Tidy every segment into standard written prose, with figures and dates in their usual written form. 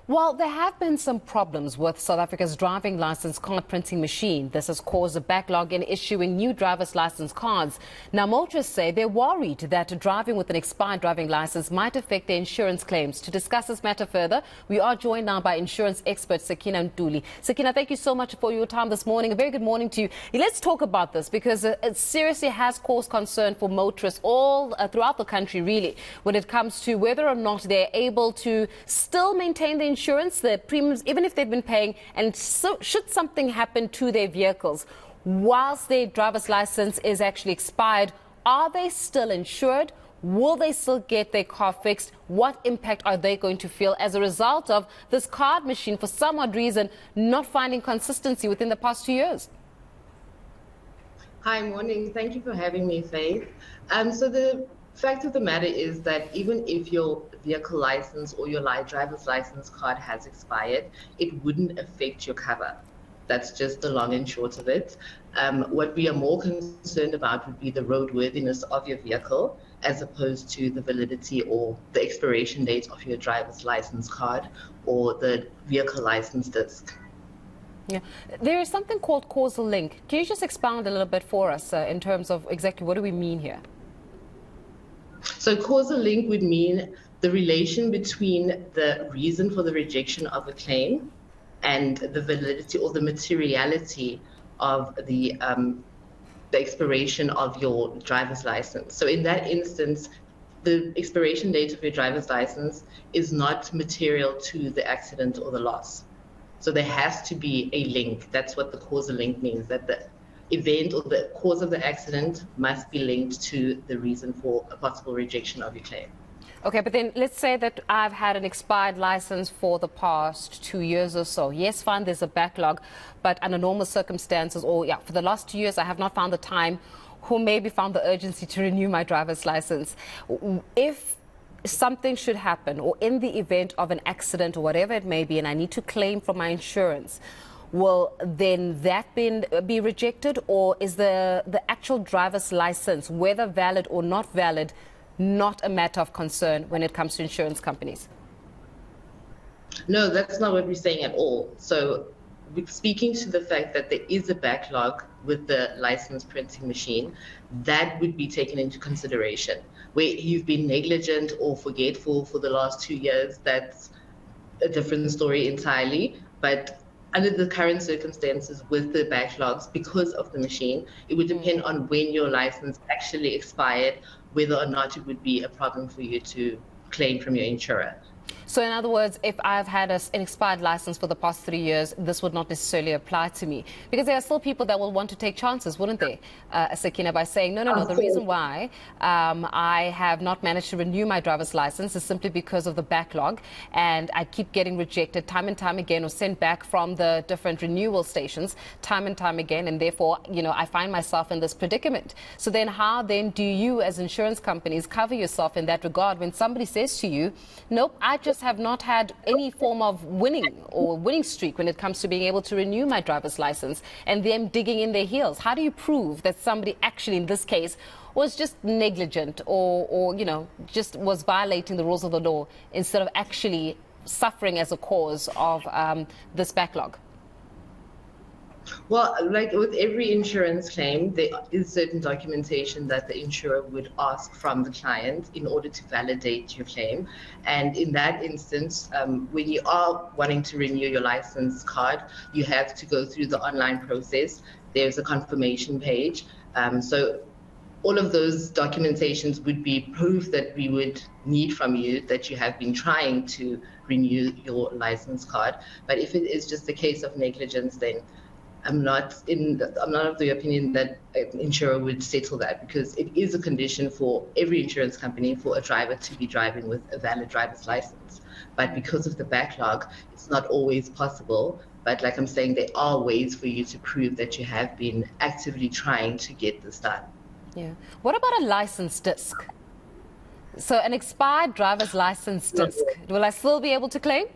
Well, there have been some problems with South Africa's driving license card printing machine. This has caused a backlog in issuing new driver's license cards. Now, motorists say they're worried that driving with an expired driving license might affect their insurance claims. To discuss this matter further, we are joined now by insurance expert Sakina Ntuli. Sakina, thank you so much for your time this morning. A very good morning to you. Let's talk about this because it seriously has caused concern for motorists all throughout the country, really, when it comes to whether or not they're able to still maintain the insurance, the premiums, even if they've been paying, and so should something happen to their vehicles whilst their driver's license is actually expired, are they still insured? Will they still get their car fixed? What impact are they going to feel as a result of this card machine, for some odd reason, not finding consistency within the past 2 years? Hi, morning. Thank you for having me, Faith. So the fact of the matter is that even if your vehicle license or your driver's license card has expired, it wouldn't affect your cover. That's just the long and short of it. What we are more concerned about would be the roadworthiness of your vehicle as opposed to the validity or the expiration date of your driver's license card or the vehicle license disc. Yeah, there is something called Causal Link. Can you just expound a little bit for us in terms of exactly what do we mean here? So causal link would mean the relation between the reason for the rejection of a claim and the validity or the materiality of the expiration of your driver's license. So in that instance, the expiration date of your driver's license is not material to the accident or the loss. So there has to be a link. That's what the causal link means, that the event or the cause of the accident must be linked to the reason for a possible rejection of your claim. Okay, but then let's say that I've had an expired license for the past 2 years or so. Yes, fine, there's a backlog, but under normal circumstances, or for the last 2 years, I have not found the time or maybe found the urgency to renew my driver's license. If something should happen, or in the event of an accident or whatever it may be, and I need to claim from my insurance, will then that be rejected, or is the actual driver's license, whether valid or not valid, not a matter of concern when it comes to insurance companies? No, that's not what we're saying at all. So we're speaking to the fact that there is a backlog with the license printing machine, that would be taken into consideration. Where you've been negligent or forgetful for the last 2 years, that's a different story entirely. But under the current circumstances with the backlogs, because of the machine, it would depend on when your license actually expired, whether or not it would be a problem for you to claim from your insurer. So in other words, if I've had an expired license for the past 3 years, this would not necessarily apply to me. Because there are still people that will want to take chances, wouldn't they, Sakina, by saying, no, the reason why I have not managed to renew my driver's license is simply because of the backlog, and I keep getting rejected time and time again, or sent back from the different renewal stations time and time again, and therefore, I find myself in this predicament. So then how then do you as insurance companies cover yourself in that regard when somebody says to you, nope, I just have not had any form of winning streak when it comes to being able to renew my driver's license, and them digging in their heels? How do you prove that somebody actually, in this case, was just negligent or just was violating the rules of the law instead of actually suffering as a cause of this backlog? Well, like with every insurance claim, there is certain documentation that the insurer would ask from the client in order to validate your claim. And in that instance, when you are wanting to renew your license card, you have to go through the online process. There's a confirmation page. So all of those documentations would be proof that we would need from you that you have been trying to renew your license card. But if it is just a case of negligence, then I'm not of the opinion that an insurer would settle that, because it is a condition for every insurance company for a driver to be driving with a valid driver's license. But because of the backlog, it's not always possible. But like I'm saying, there are ways for you to prove that you have been actively trying to get this done. Yeah. What about a license disc? So an expired driver's license disc, will I still be able to claim?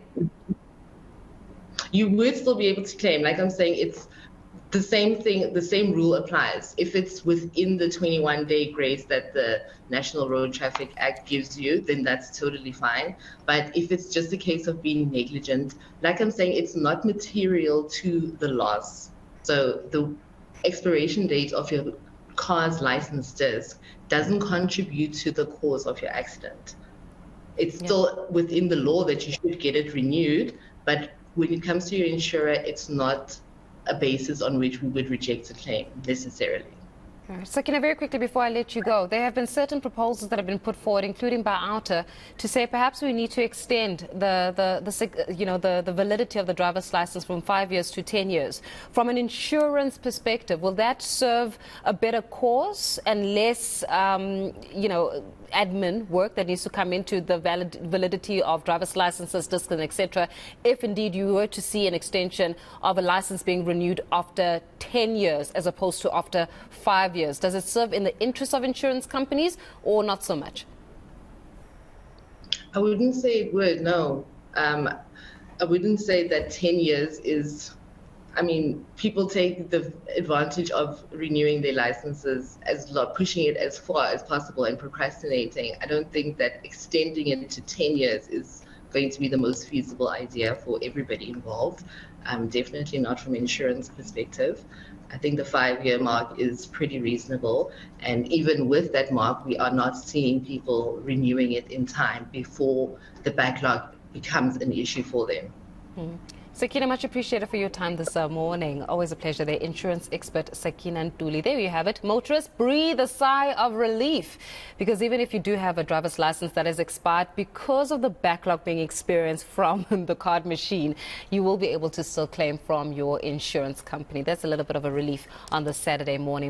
You would still be able to claim. Like I'm saying, the same thing, the same rule applies. If it's within the 21-day grace that the National Road Traffic Act gives you, then that's totally fine. But if it's just a case of being negligent, like I'm saying, it's not material to the loss. So the expiration date of your car's license disc doesn't contribute to the cause of your accident. It's still within the law that you should get it renewed, but when it comes to your insurer, it's not a basis on which we would reject a claim necessarily. So, very quickly before I let you go, there have been certain proposals that have been put forward, including by OUTA, to say perhaps we need to extend the validity of the driver's license from 5 years to 10 years. From an insurance perspective, will that serve a better cause and less, admin work that needs to come into the validity of driver's licenses, discs, and etc. if indeed you were to see an extension of a license being renewed after 10 years as opposed to after 5 years? Does it serve in the interest of insurance companies or not so much? I wouldn't say it would, no. I wouldn't say that 10 years is, people take the advantage of renewing their licenses pushing it as far as possible and procrastinating. I don't think that extending it to 10 years is going to be the most feasible idea for everybody involved. Definitely not from insurance perspective. I think the 5-year mark is pretty reasonable. And even with that mark, we are not seeing people renewing it in time before the backlog becomes an issue for them. Sakina, much appreciated for your time this morning. Always a pleasure there. Insurance expert Sakina Ntuli. There you have it. Motorists, breathe a sigh of relief, because even if you do have a driver's license that has expired, because of the backlog being experienced from the card machine, you will be able to still claim from your insurance company. That's a little bit of a relief on this Saturday morning.